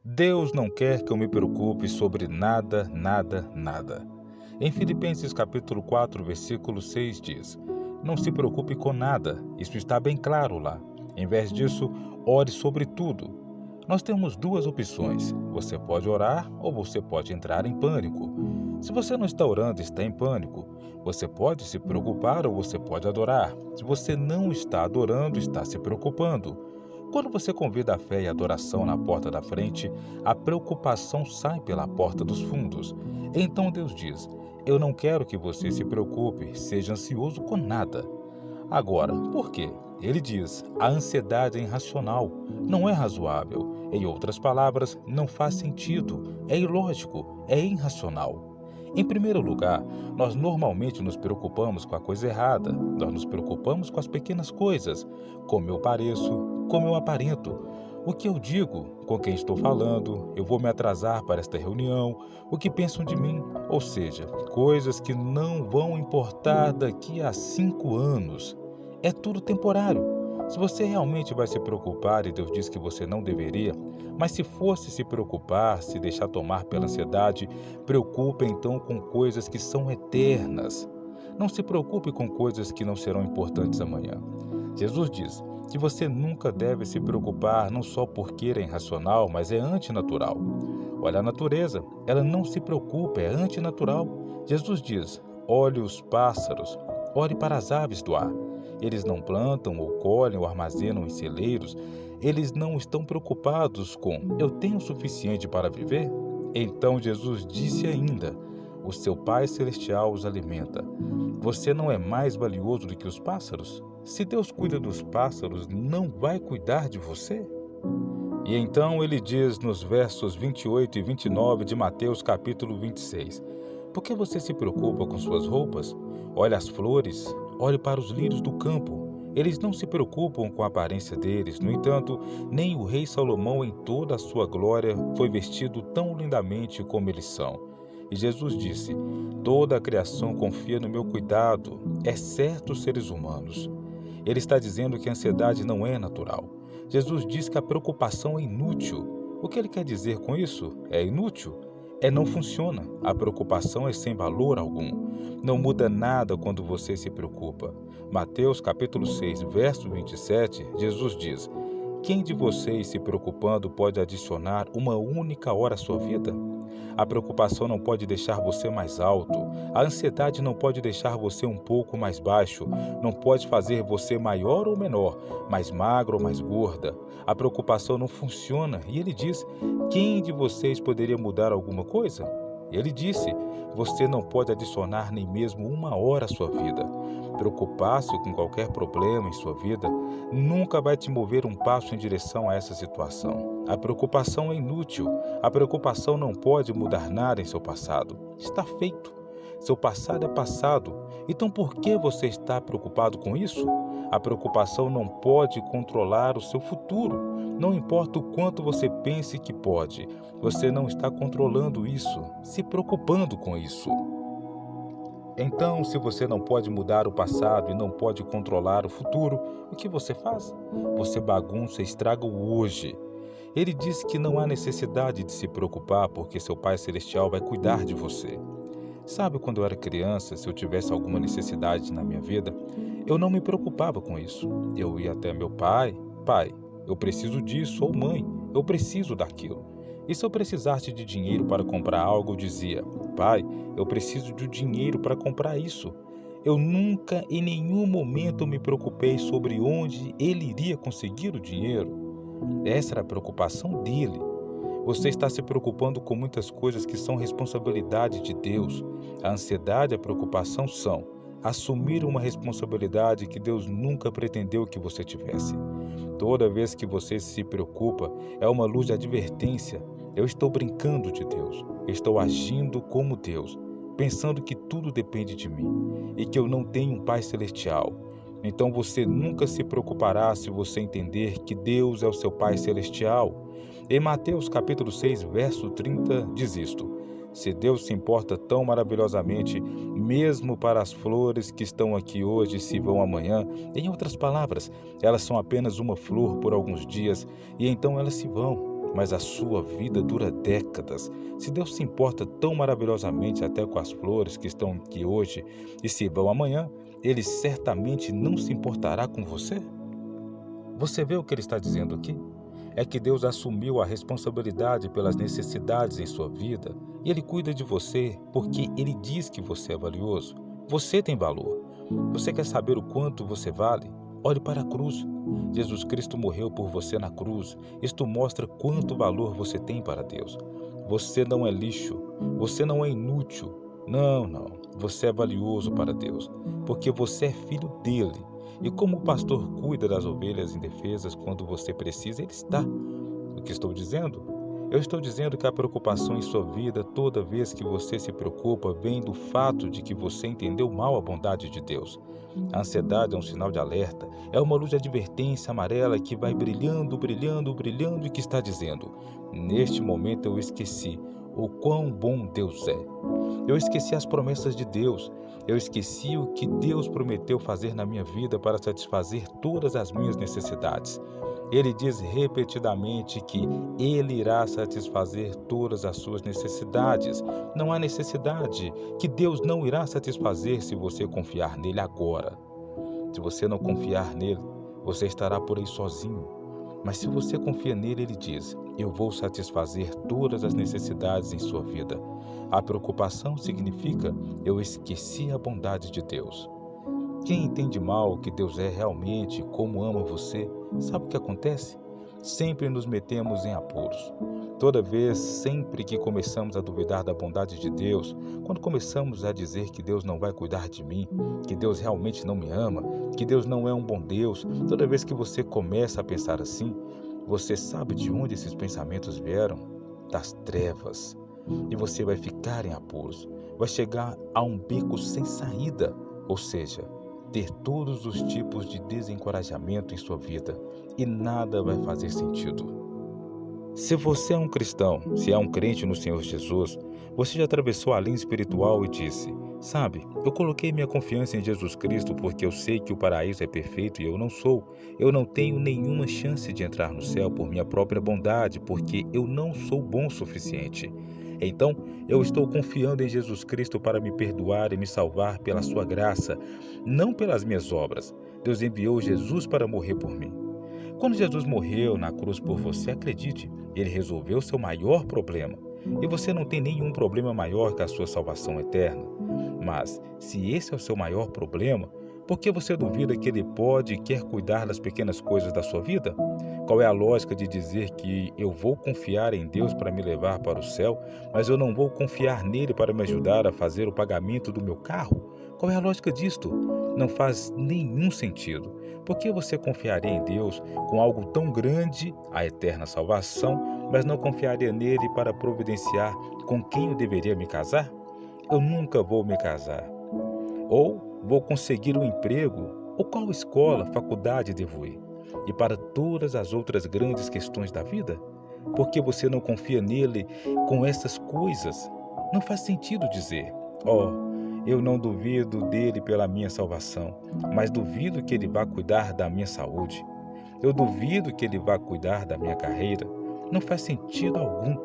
Deus não quer que eu me preocupe sobre nada, nada, nada. Em Filipenses capítulo 4, versículo 6 diz: Não se preocupe com nada, isso está bem claro lá. Em vez disso, ore sobre tudo. Nós temos duas opções: você pode orar ou você pode entrar em pânico. Se você não está orando e está em pânico, você pode se preocupar ou você pode adorar. Se você não está adorando, está se preocupando. Quando você convida a fé e a adoração na porta da frente, a preocupação sai pela porta dos fundos. Então Deus diz: Eu não quero que você se preocupe, seja ansioso com nada. Agora, por quê? Ele diz: a ansiedade é irracional, não é razoável. Em outras palavras, não faz sentido, é ilógico, é irracional. Em primeiro lugar, nós normalmente nos preocupamos com a coisa errada. Nós nos preocupamos com as pequenas coisas, como eu pareço, como eu aparento, o que eu digo, com quem estou falando, eu vou me atrasar para esta reunião, o que pensam de mim, ou seja, coisas que não vão importar daqui a 5 anos. É tudo temporário. Se você realmente vai se preocupar, e Deus diz que você não deveria, mas se fosse se preocupar, se deixar tomar pela ansiedade, preocupe então com coisas que são eternas. Não se preocupe com coisas que não serão importantes amanhã. Jesus diz que você nunca deve se preocupar não só porque é irracional, mas é antinatural. Olha a natureza, ela não se preocupa, é antinatural. Jesus diz: olhe os pássaros, olhe para as aves do ar. Eles não plantam ou colhem ou armazenam em celeiros. Eles não estão preocupados com: eu tenho o suficiente para viver? Então Jesus disse ainda: o seu Pai Celestial os alimenta. Você não é mais valioso do que os pássaros? Se Deus cuida dos pássaros, não vai cuidar de você? E então ele diz nos versos 28 e 29 de Mateus capítulo 26: Por que você se preocupa com suas roupas? Olhe as flores, olhe para os lírios do campo. Eles não se preocupam com a aparência deles. No entanto, nem o rei Salomão, em toda a sua glória, foi vestido tão lindamente como eles são. E Jesus disse: Toda a criação confia no meu cuidado, exceto os seres humanos. Ele está dizendo que a ansiedade não é natural. Jesus diz que a preocupação é inútil. O que ele quer dizer com isso? É inútil? Não funciona. A preocupação é sem valor algum. Não muda nada quando você se preocupa. Mateus capítulo 6, verso 27, Jesus diz: Quem de vocês se preocupando pode adicionar uma única hora à sua vida? A preocupação não pode deixar você mais alto. A ansiedade não pode deixar você um pouco mais baixo. Não pode fazer você maior ou menor, mais magro ou mais gorda. A preocupação não funciona. E ele diz: quem de vocês poderia mudar alguma coisa? Ele disse: você não pode adicionar nem mesmo uma hora à sua vida. Preocupar-se com qualquer problema em sua vida nunca vai te mover um passo em direção a essa situação. A preocupação é inútil. A preocupação não pode mudar nada em seu passado. Está feito. Seu passado é passado. Então por que você está preocupado com isso? A preocupação não pode controlar o seu futuro. Não importa o quanto você pense que pode, você não está controlando isso, se preocupando com isso. Então, se você não pode mudar o passado e não pode controlar o futuro, o que você faz? Você bagunça e estraga o hoje. Ele diz que não há necessidade de se preocupar porque seu Pai Celestial vai cuidar de você. Sabe, quando eu era criança, se eu tivesse alguma necessidade na minha vida, eu não me preocupava com isso. Eu ia até meu pai: pai, eu preciso disso, ou mãe, eu preciso daquilo. E se eu precisasse de dinheiro para comprar algo, eu dizia: pai, eu preciso de dinheiro para comprar isso. Eu nunca, em nenhum momento, me preocupei sobre onde ele iria conseguir o dinheiro. Essa era a preocupação dele. Você está se preocupando com muitas coisas que são responsabilidade de Deus. A ansiedade e a preocupação são assumir uma responsabilidade que Deus nunca pretendeu que você tivesse. Toda vez que você se preocupa, é uma luz de advertência. Eu estou brincando de Deus. Estou agindo como Deus, pensando que tudo depende de mim e que eu não tenho um Pai Celestial. Então você nunca se preocupará se você entender que Deus é o seu Pai Celestial. Em Mateus capítulo 6, verso 30, diz isto: Se Deus se importa tão maravilhosamente, mesmo para as flores que estão aqui hoje e se vão amanhã, em outras palavras, elas são apenas uma flor por alguns dias e então elas se vão. mas a sua vida dura décadas. Se Deus se importa tão maravilhosamente até com as flores que estão aqui hoje e se vão amanhã, Ele certamente não se importará com você? Você vê o que ele está dizendo aqui? É que Deus assumiu a responsabilidade pelas necessidades em sua vida e Ele cuida de você porque Ele diz que você é valioso. Você tem valor. Você quer saber o quanto você vale? Olhe para a cruz. Jesus Cristo morreu por você na cruz. Isto mostra quanto valor você tem para Deus. Você não é lixo. Você não é inútil. Não, não. Você é valioso para Deus, porque você é filho dele. E como o pastor cuida das ovelhas indefesas quando você precisa, ele está. O que estou dizendo? Eu estou dizendo que a preocupação em sua vida, toda vez que você se preocupa, vem do fato de que você entendeu mal a bondade de Deus. A ansiedade é um sinal de alerta, é uma luz de advertência amarela que vai brilhando, brilhando, brilhando e que está dizendo: neste momento eu esqueci o quão bom Deus é. Eu esqueci as promessas de Deus. Eu esqueci o que Deus prometeu fazer na minha vida para satisfazer todas as minhas necessidades. Ele diz repetidamente que Ele irá satisfazer todas as suas necessidades. Não há necessidade que Deus não irá satisfazer se você confiar nele agora. Se você não confiar nele, você estará por aí sozinho. Mas se você confia nele, ele diz: eu vou satisfazer todas as necessidades em sua vida. A preocupação significa: eu esqueci a bondade de Deus. Quem entende mal o que Deus é realmente, como ama você, sabe o que acontece? Sempre nos metemos em apuros. Toda vez, sempre que começamos a duvidar da bondade de Deus, quando começamos a dizer que Deus não vai cuidar de mim, que Deus realmente não me ama, que Deus não é um bom Deus, toda vez que você começa a pensar assim, você sabe de onde esses pensamentos vieram? Das trevas. E você vai ficar em apuros, vai chegar a um beco sem saída, ou seja, ter todos os tipos de desencorajamento em sua vida e nada vai fazer sentido. Se você é um cristão, se é um crente no Senhor Jesus, você já atravessou a linha espiritual e disse: sabe, eu coloquei minha confiança em Jesus Cristo porque eu sei que o paraíso é perfeito e eu não sou. Eu não tenho nenhuma chance de entrar no céu por minha própria bondade, porque eu não sou bom o suficiente. Então, eu estou confiando em Jesus Cristo para me perdoar e me salvar pela sua graça, não pelas minhas obras. Deus enviou Jesus para morrer por mim. Quando Jesus morreu na cruz por você, acredite, ele resolveu seu maior problema. E você não tem nenhum problema maior que a sua salvação eterna. Mas, se esse é o seu maior problema, por que você duvida que ele pode e quer cuidar das pequenas coisas da sua vida? Qual é a lógica de dizer que eu vou confiar em Deus para me levar para o céu, mas eu não vou confiar nele para me ajudar a fazer o pagamento do meu carro? Qual é a lógica disto? Não faz nenhum sentido. Por que você confiaria em Deus com algo tão grande, a eterna salvação, mas não confiaria nele para providenciar com quem eu deveria me casar? Eu nunca vou me casar. Ou vou conseguir um emprego? Ou qual escola, faculdade devo ir? E para todas as outras grandes questões da vida? Por que você não confia nele com essas coisas? Não faz sentido dizer: eu não duvido dele pela minha salvação, mas duvido que ele vá cuidar da minha saúde. Eu duvido que ele vá cuidar da minha carreira. Não faz sentido algum,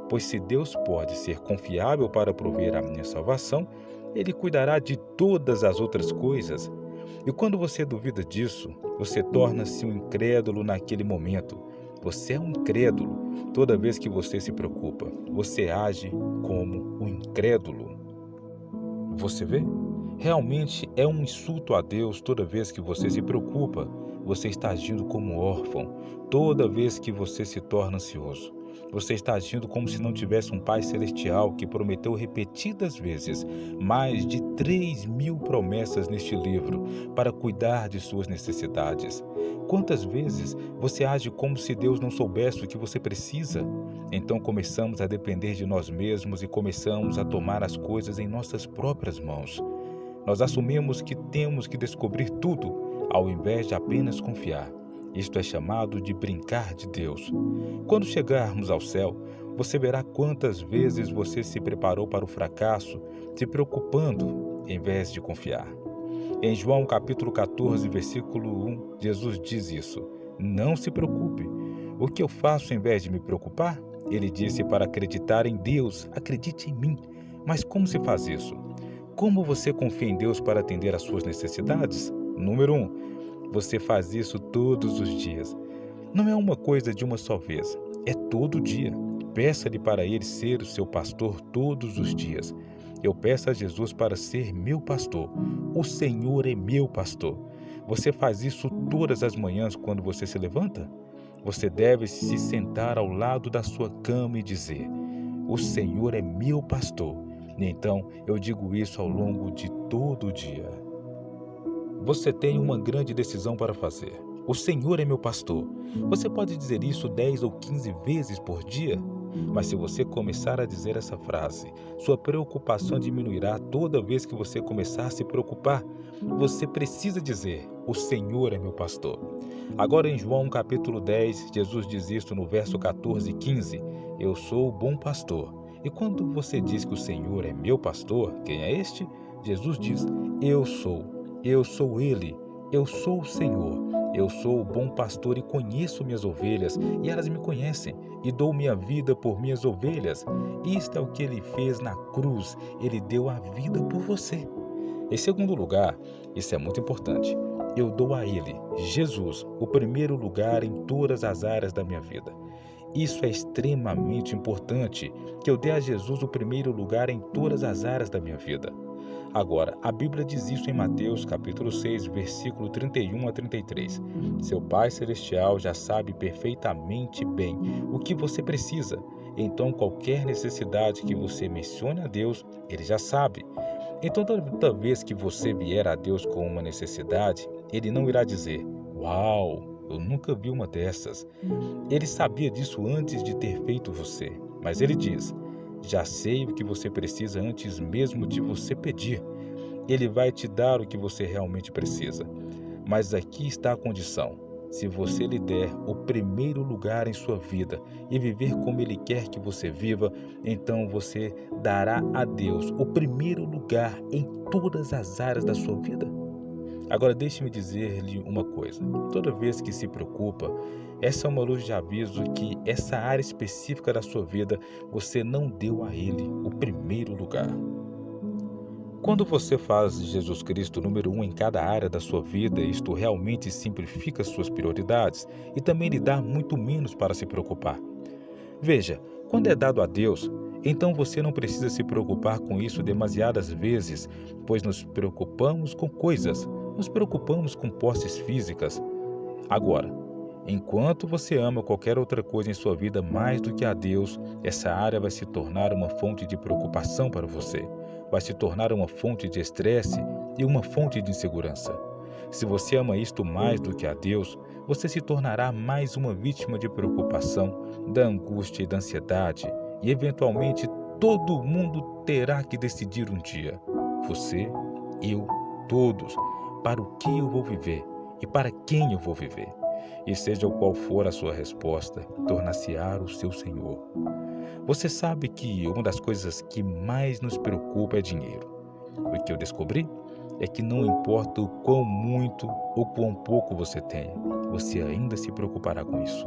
pois se Deus pode ser confiável para prover a minha salvação, ele cuidará de todas as outras coisas. E quando você duvida disso, você torna-se um incrédulo naquele momento. Você é um incrédulo. Toda vez que você se preocupa, você age como um incrédulo. Você vê? Realmente é um insulto a Deus toda vez que você se preocupa. Você está agindo como órfão toda vez que você se torna ansioso. Você está agindo como se não tivesse um Pai Celestial que prometeu repetidas vezes mais de 3.000 promessas neste livro para cuidar de suas necessidades. Quantas vezes você age como se Deus não soubesse o que você precisa? Então começamos a depender de nós mesmos e começamos a tomar as coisas em nossas próprias mãos. Nós assumimos que temos que descobrir tudo, ao invés de apenas confiar. Isto é chamado de brincar de Deus. Quando chegarmos ao céu, você verá quantas vezes você se preparou para o fracasso, se preocupando em vez de confiar. Em João capítulo 14, versículo 1, Jesus diz isso: não se preocupe, O que eu faço em vez de me preocupar? Ele disse para acreditar em Deus, acredite em mim. Mas como se faz isso? Como você confia em Deus para atender às suas necessidades? Número 1. Você faz isso todos os dias. Não é uma coisa de uma só vez, é todo dia. Peça-lhe para ele ser o seu pastor todos os dias. Eu peço a Jesus para ser meu pastor. O Senhor é meu pastor. Você faz isso todas as manhãs quando você se levanta? Você deve se sentar ao lado da sua cama e dizer: o Senhor é meu pastor. E então eu digo isso ao longo de todo o dia. Você tem uma grande decisão para fazer. O Senhor é meu pastor. Você pode dizer isso 10 ou 15 vezes por dia? Mas se você começar a dizer essa frase, sua preocupação diminuirá toda vez que você começar a se preocupar. Você precisa dizer: o Senhor é meu pastor. Agora em João capítulo 10, Jesus diz isso no verso 14 e 15. Eu sou o bom pastor. E quando você diz que o Senhor é meu pastor, quem é este? Jesus diz: eu sou. Eu sou Ele, eu sou o Senhor, eu sou o bom pastor e conheço minhas ovelhas, e elas me conhecem, e dou minha vida por minhas ovelhas. Isto é o que Ele fez na cruz, Ele deu a vida por você. Em segundo lugar, isso é muito importante, eu dou a Ele, Jesus, o primeiro lugar em todas as áreas da minha vida. Isso é extremamente importante, que eu dê a Jesus o primeiro lugar em todas as áreas da minha vida. Agora, a Bíblia diz isso em Mateus capítulo 6, versículo 31 a 33. Seu Pai Celestial já sabe perfeitamente bem o que você precisa. Então, qualquer necessidade que você mencione a Deus, Ele já sabe. Então, toda vez que você vier a Deus com uma necessidade, Ele não irá dizer: uau, eu nunca vi uma dessas. Ele sabia disso antes de ter feito você. Mas Ele diz: já sei o que você precisa antes mesmo de você pedir. Ele vai te dar o que você realmente precisa. Mas aqui está a condição. Se você lhe der o primeiro lugar em sua vida e viver como Ele quer que você viva, então você dará a Deus o primeiro lugar em todas as áreas da sua vida. Agora deixe-me dizer-lhe uma coisa. Toda vez que se preocupa, essa é uma luz de aviso que essa área específica da sua vida você não deu a Ele o primeiro lugar. Quando você faz Jesus Cristo número 1 em cada área da sua vida, isto realmente simplifica suas prioridades e também lhe dá muito menos para se preocupar. Veja, quando é dado a Deus, então você não precisa se preocupar com isso demasiadas vezes, pois nos preocupamos com coisas, nos preocupamos com posses físicas. Agora, enquanto você ama qualquer outra coisa em sua vida mais do que a Deus, essa área vai se tornar uma fonte de preocupação para você, vai se tornar uma fonte de estresse e uma fonte de insegurança. Se você ama isto mais do que a Deus, você se tornará mais uma vítima de preocupação, da angústia e da ansiedade, e eventualmente todo mundo terá que decidir um dia: você, eu, todos, para o que eu vou viver e para quem eu vou viver. E seja qual for a sua resposta, tornar-se-á o seu Senhor. Você sabe que uma das coisas que mais nos preocupa é dinheiro. O que eu descobri é que não importa o quão muito ou quão pouco você tenha, você ainda se preocupará com isso.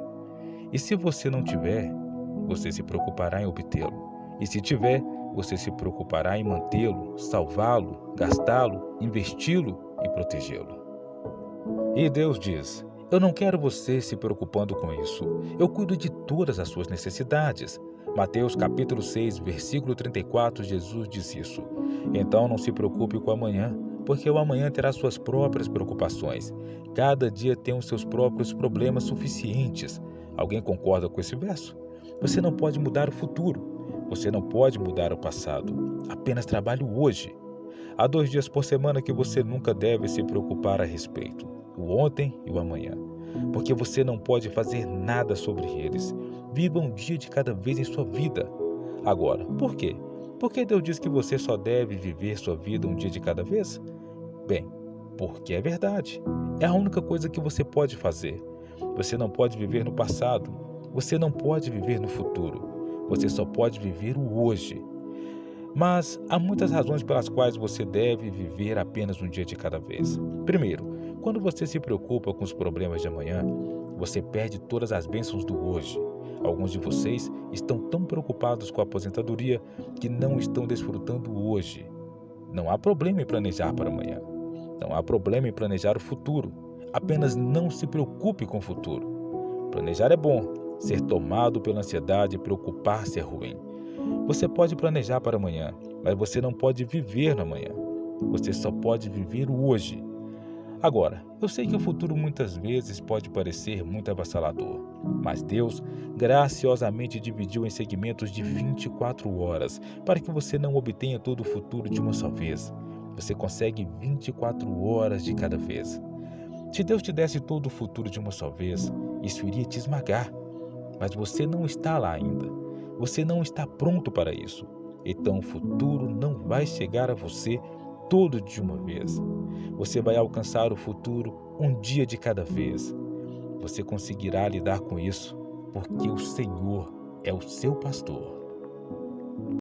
E se você não tiver, você se preocupará em obtê-lo. E se tiver, você se preocupará em mantê-lo, salvá-lo, gastá-lo, investi-lo e protegê-lo. E Deus diz: eu não quero você se preocupando com isso. Eu cuido de todas as suas necessidades. Mateus capítulo 6, versículo 34, Jesus diz isso. Então não se preocupe com o amanhã, porque o amanhã terá suas próprias preocupações. Cada dia tem os seus próprios problemas suficientes. Alguém concorda com esse verso? Você não pode mudar o futuro. Você não pode mudar o passado. Apenas trabalhe o hoje. Há 2 dias por semana que você nunca deve se preocupar a respeito: o ontem e o amanhã, porque você não pode fazer nada sobre eles. Viva um dia de cada vez em sua vida. Agora, por quê? Por que Deus diz que você só deve viver sua vida um dia de cada vez? Bem, porque é verdade. É a única coisa que você pode fazer. Você não pode viver no passado. Você não pode viver no futuro. Você só pode viver o hoje. Mas há muitas razões pelas quais você deve viver apenas um dia de cada vez. Primeiro, Quando você se preocupa com os problemas de amanhã, você perde todas as bênçãos do hoje. Alguns de vocês estão tão preocupados com a aposentadoria que não estão desfrutando hoje. Não há problema em planejar para amanhã. Não há problema em planejar o futuro. Apenas não se preocupe com o futuro. Planejar é bom. Ser tomado pela ansiedade e preocupar-se é ruim. Você pode planejar para amanhã, mas você não pode viver no amanhã. Você só pode viver o hoje. Agora, eu sei que o futuro muitas vezes pode parecer muito avassalador, mas Deus graciosamente dividiu em segmentos de 24 horas para que você não obtenha todo o futuro de uma só vez. Você consegue 24 horas de cada vez. Se Deus te desse todo o futuro de uma só vez, isso iria te esmagar. Mas você não está lá ainda. Você não está pronto para isso. Então o futuro não vai chegar a você todo de uma vez. Você vai alcançar o futuro um dia de cada vez. Você conseguirá lidar com isso, porque o Senhor é o seu pastor.